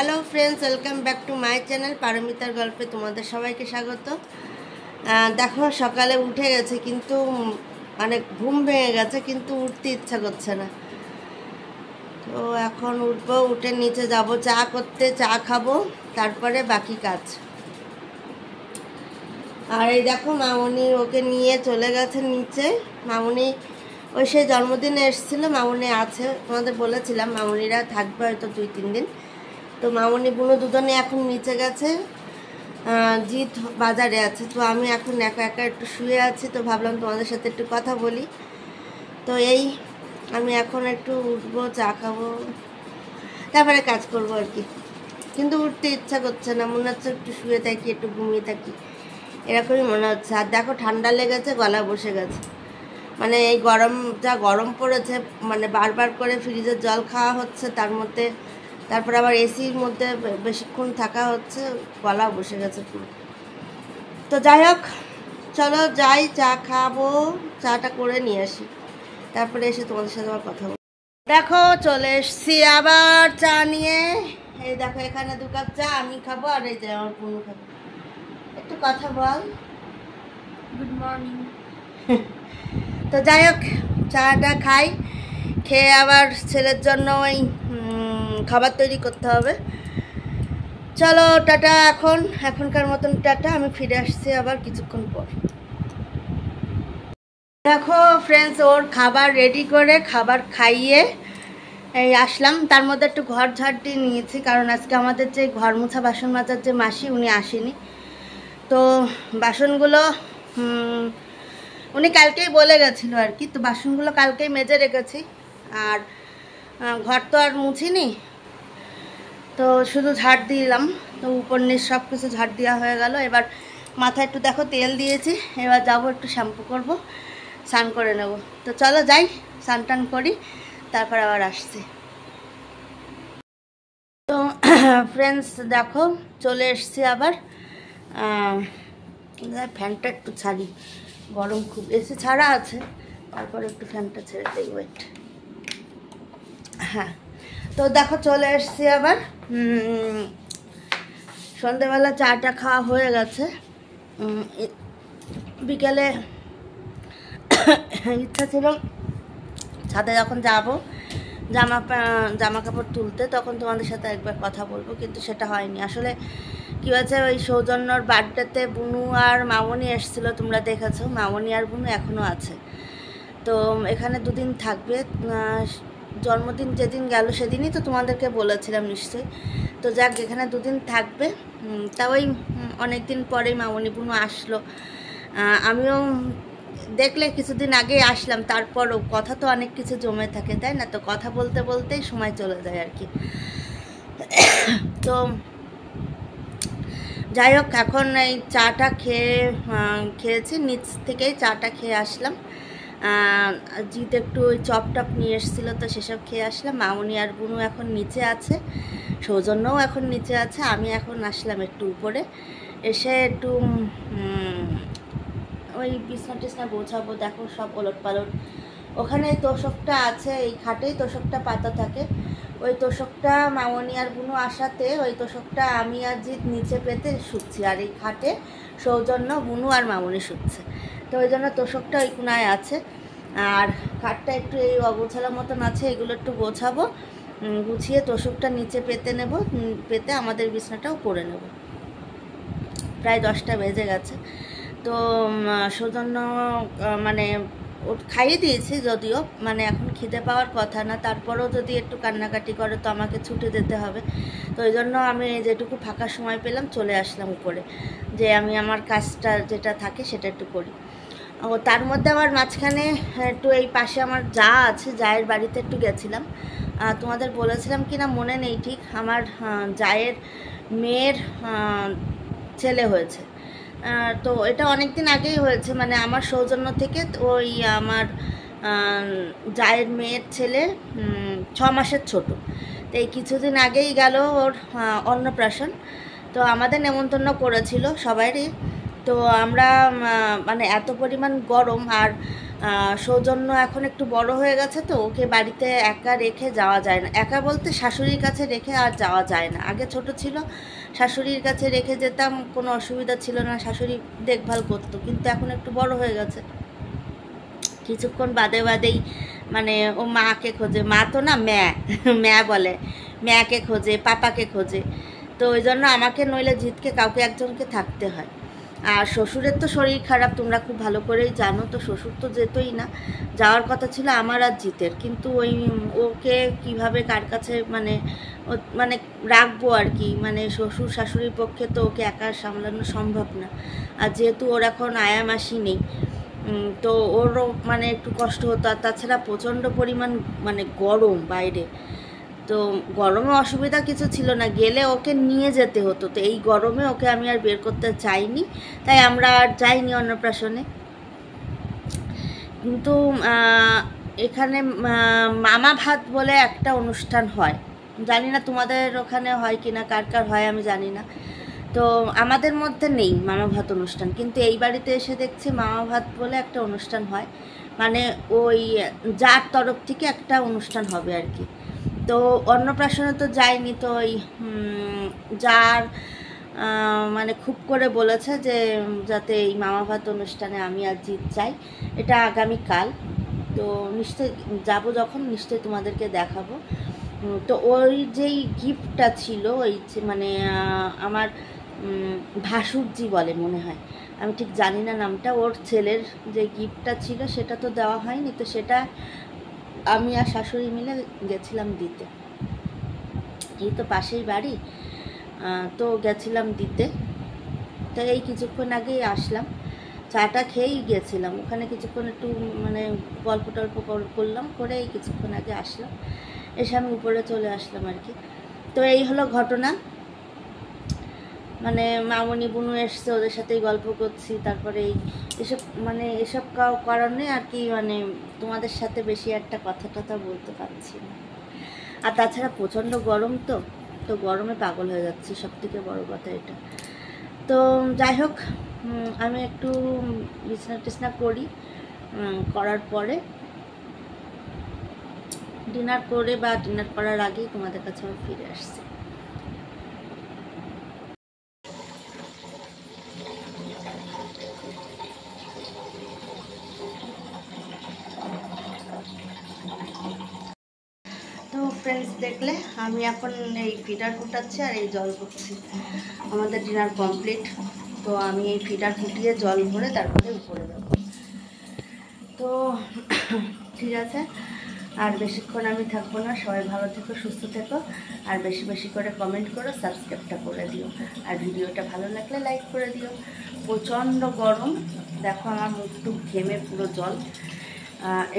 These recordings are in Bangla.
Hello friends, welcome back to my channel পারমিতার গল্পে তোমাদের সবাইকে স্বাগত। দেখো সকালে উঠে গেছে, কিন্তু মানে ঘুম ভেঙে গেছে, কিন্তু উঠতে ইচ্ছা করছে না। তো এখন উঠবো, উঠে নিচে যাব চা করতে, চা খাবো, তারপরে বাকি কাজ। আর এই দেখো মামুনি ওকে নিয়ে চলে গেছে নিচে। মামুনি ওই সেই জন্মদিনে এসেছিলো, মামুনি আছে, তোমাদের বলেছিলাম মামুনিরা থাকবে হয়তো 2-3 দিন। তো মামুনি বুনো দুজনে এখন নিচে গেছে, জিৎ বাজারে আছে। তো আমি এখন একা একা একটু শুয়ে আছি, তো ভাবলাম তোমাদের সাথে একটু কথা বলি। তো এই আমি এখন একটু উঠবো, চা খাবো, তারপরে কাজ করবো আর কি। কিন্তু উঠতে ইচ্ছা করছে না, মনে হচ্ছে একটু শুয়ে থাকি, একটু ঘুমিয়ে থাকি, এরকমই মনে হচ্ছে। আর দেখো ঠান্ডা লেগেছে, গলা বসে গেছে। মানে এই গরম, যা গরম পড়েছে, মানে বারবার করে ফ্রিজের জল খাওয়া হচ্ছে, তার মধ্যে তারপর আবার এসির মধ্যে বেশিক্ষণ থাকা হচ্ছে, গলা বসে গেছে পুরো। তো যাই হোক, চলো যাই, চা খাবো, চাটা করে নিয়ে আসি, তারপরে এসে তোমাদের সাথে আবার কথা বলবো। দেখো চলে এসছি আবার চা নিয়ে। এই দেখো এখানে 2 কাপ চা আমি খাবো, আর এই যে আমার বোন খাবো। একটু কথা বল। Good morning. তো যাই হোক, চাটা খাই, খেয়ে আবার ছেলের জন্য ওই খাবার তৈরি করতে হবে। চলো টাটা, এখনকার মতন টাটা, আমি ফিরে আসছি আবার কিছুক্ষণ পর। দেখো ফ্রেন্ডস, ওর খাবার রেডি করে খাবার খাইয়ে এই আসলাম। তার মধ্যে একটু ঘর ঝাড় দিয়ে নিয়েছি, কারণ আজকে আমাদের যে ঘর মোছা বাসন মাজার যে মাসি, উনি আসেনি। তো বাসনগুলো উনি কালকেই বলে গেছিলো আর কি। তো বাসনগুলো কালকেই মেজে রেখেছি, আর ঘর তো আর মুছিনি, তো শুধু ঝাড় দিলাম। তো উপর নিচ সব কিছু ঝাড় দেওয়া হয়ে গেল। এবার মাথায় একটু দেখো তেল দিয়েছি, এবার যাবো একটু শ্যাম্পু করব, স্নান করে নেব। তো চলো যাই, স্নান টান করি, তারপর আবার আসছি। তো ফ্রেন্ডস দেখো চলে এসছি আবার। ফ্যানটা একটু ছাড়ি, গরম খুব, এসি ছাড়া আছে, তারপর একটু ফ্যানটা ছেড়ে দিই, ওয়েট। হ্যাঁ, তো দেখো চলে এসছি আবার। সন্ধ্যেবেলা চাটা খাওয়া হয়ে গেছে। বিকেলে ইচ্ছা ছিল ছাদে যখন যাব জামা কাপড় তুলতে, তখন তোমাদের সাথে একবার কথা বলবো, কিন্তু সেটা হয়নি। আসলে কী হয়েছে, ওই সৌজন্যর বার্থডেতে বুনু আর মামনি এসেছিলো, তোমরা দেখেছো, মামনি আর বুনু এখনও আছে। তো এখানে 2 দিন থাকবে। জন্মদিন যেদিন গেল সেদিনই তো তোমাদেরকে বলেছিলাম নিশ্চয়ই। তো যাক, এখানে 2 দিন থাকবে। তা ওই অনেক দিন পরেই মামনি বুনু আসলো। আমিও দেখলে কিছুদিন আগেই আসলাম, তারপরও কথা তো অনেক কিছু জমে থাকে, তাই না? তো কথা বলতে বলতেই সময় চলে যায় আর কি। তো যাই হোক, এখন এই চাটা খেয়েছি, নিচ থেকেই চাটা খেয়ে আসলাম। জিত একটু ওই চপ টপ নিয়ে এসেছিলো, তো সেসব খেয়ে আসলাম। মামনি আর বুনু এখন নিচে আছে, সৌজন্যও এখন নিচে আছে, আমি এখন আসলাম একটু উপরে। এসে একটু ওই বিছনা টিছনা গোছাবো। দেখো সব ওলট পালট। ওখানে তোষকটা আছে, এই খাটেই তোষকটা পাতা থাকে। ওই তোষকটা মামনি আর বুনু আসাতে ওই তোষকটা আমি আর জিৎ নিচে পেতে শুচ্ছি, আর এই খাটে সৌজন্য, বুনু আর মামনি শুচ্ছে। তো ওই জন্য তোষকটা ওই কোনায় আছে, আর খাটটা একটু এই অগোছালো মতন আছে, এগুলো একটু গোছাবো, গুছিয়ে তোষকটা নিচে পেতে নেব, পেতে আমাদের বিছনাটাও করে নেব। প্রায় 10টা বেজে গেছে। তো সৌজন্য মানে খাইয়ে দিয়েছি যদিও, মানে এখন খিদে পাওয়ার কথা না, তারপরেও যদি একটু কান্নাকাটি করে তো আমাকে ছুটে যেতে হবে। তো ওই জন্য আমি যেটুকু ফাঁকা সময় পেলাম চলে আসলাম উপরে, যে আমি আমার কাজটা যেটা থাকে সেটা একটু করি। ও তার মধ্যে আবার মাঝখানে একটু এই পাশে আমার যা আছে, জায়ের বাড়িতে একটু গেছিলাম। তোমাদের বলেছিলাম কি না মনে নেই ঠিক, আমার জায়ের মেয়ের ছেলে হয়েছে। তো এটা অনেক দিন আগেই হয়েছে, মানে আমার সৌজন্য থেকে ওই আমার জায়ের মেয়ের ছেলে 6 মাসের ছোট। তো এই কিছুদিন আগেই গেল ওর অন্নপ্রাশন। তো আমাদের নেমন্তন্ন করেছিল সবাইরই। তো আমরা মানে এত পরিমাণ গরম, আর সৌজন্য এখন একটু বড় হয়ে গেছে, তো ওকে বাড়িতে একা রেখে যাওয়া যায় না। একা বলতে শাশুড়ির কাছে রেখে আর যাওয়া যায় না। আগে ছোট ছিল, শাশুড়ির কাছে রেখে যেতাম, কোনো অসুবিধা ছিল না, শাশুড়ি দেখভাল করতো। কিন্তু এখন একটু বড় হয়ে গেছে, কিছুক্ষণ বাদে বাদেই মানে ও মাকে খোঁজে, মা তো না ম্যা বলে, ম্যাকে খোঁজে, পাপাকে খোঁজে। তো ওই জন্য আমাকে নইলে জিতকে কাউকে একজনকে থাকতে হয়। আর শ্বশুরের তো শরীর খারাপ, তোমরা খুব ভালো করেই জানো। তো শ্বশুর তো যেতই না, যাওয়ার কথা ছিল আমার আর জিতের, কিন্তু ওই ওকে কিভাবে কার কাছে মানে রাখবো আর কি, মানে শ্বশুর শাশুড়ির পক্ষে তো ওকে একা সামলানো সম্ভব না। আর যেহেতু ওর এখন আয়া মাসি নেই, তো ওরও মানে একটু কষ্ট হতো। আর তাছাড়া প্রচণ্ড পরিমাণ মানে গরম বাইরে, তো গরমে অসুবিধা কিছু ছিল না, গেলে ওকে নিয়ে যেতে হতো। তো এই গরমে ওকে আমি আর বের করতে চাইনি, তাই আমরা আর যাইনি অন্নপ্রাশনে। কিন্তু এখানে মামা ভাত বলে একটা অনুষ্ঠান হয়, জানি না তোমাদের ওখানে হয় কি না, কার কার হয় আমি জানি না। তো আমাদের মধ্যে নেই মামা ভাত অনুষ্ঠান, কিন্তু এই বাড়িতে এসে দেখছি মামা ভাত বলে একটা অনুষ্ঠান হয়, মানে ওই যার তরফ থেকে একটা অনুষ্ঠান হবে আর কি। তো অন্নপ্রাশনে তো যাইনি, তো ওই যার মানে খুব করে বলেছে যে যাতে এই মামা ভাত অনুষ্ঠানে আমি আর জিত যাই। এটা আগামীকাল, তো নিশ্চয়ই যাবো, যখন নিশ্চয়ই তোমাদেরকে দেখাবো। তো ওই যেই গিফটটা ছিল, ওই মানে আমার ভাসুরজি বলে মনে হয়, আমি ঠিক জানি না নামটা, ওর ছেলের যে গিফটটা ছিল সেটা তো দেওয়া হয়নি। তো সেটা আমি আর শাশুড়ি মিলে গেছিলাম দিতে, এই তো পাশেই বাড়ি, তো গেছিলাম দিতে। তো এই কিছুক্ষণ আগেই আসলাম, চাটা খেয়েই গেছিলাম ওখানে, কিছুক্ষণ একটু মানে গল্প টল্প করলাম, করে এই কিছুক্ষণ আগে আসলাম, এসে আমি উপরে চলে আসলাম আর কি। তো এই হলো ঘটনা, মানে মামনি বুনু এসছে, ওদের সাথেই গল্প করছি। তারপরে এসব মানে এসব কারণে আর কি, মানে তোমাদের সাথে বেশি একটা কথা টথা বলতে পারছি না। আর তাছাড়া প্রচণ্ড গরম, তো গরমে পাগল হয়ে যাচ্ছি, সব থেকে বড়ো কথা এটা। তো যাই হোক, আমি একটু বিছনা টিছনা করি, করার পরে ডিনার করে বা ডিনার করার আগেই তোমাদের কাছে আমি ফিরে আসছি। তো ফ্রেন্ডস, দেখলে আমি এখন এই ফিডার ফুটাচ্ছি আর এই জল করছি। আমাদের ডিনার কমপ্লিট, তো আমি এই ফিডার ফুটিয়ে জল ভরে তারপরে উপরে যাব। তো ঠিক আছে, আর বেশিক্ষণ আমি থাকবো না। সবাই ভালো থেকো, সুস্থ থেকো, আর বেশি বেশি করে কমেন্ট করো, সাবস্ক্রাইবটা করে দিও, আর ভিডিওটা ভালো লাগলে লাইক করে দিও। প্রচণ্ড গরম, দেখো আমার মুখ ঘেমে পুরো জল।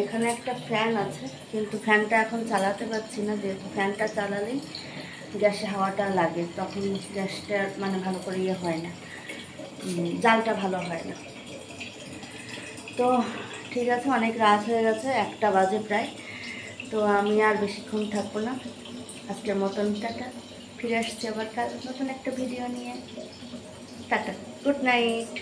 এখানে একটা ফ্যান আছে, কিন্তু ফ্যানটা এখন চালাতে পারছি না, যেহেতু ফ্যানটা চালালেই গ্যাসে হাওয়াটা লাগে, তখন গ্যাসটা মানে ভালো করে ইয়ে হয় না, জালটা ভালো হয় না। তো ঠিক আছে, অনেক রাত হয়ে গেছে, 1টা বাজে প্রায়। তো আমি আর বেশিক্ষণ থাকবো না, আজকের মতন টাটা। ফিরে আসছি আবার কাল নতুন একটা ভিডিও নিয়ে। Tata, good night.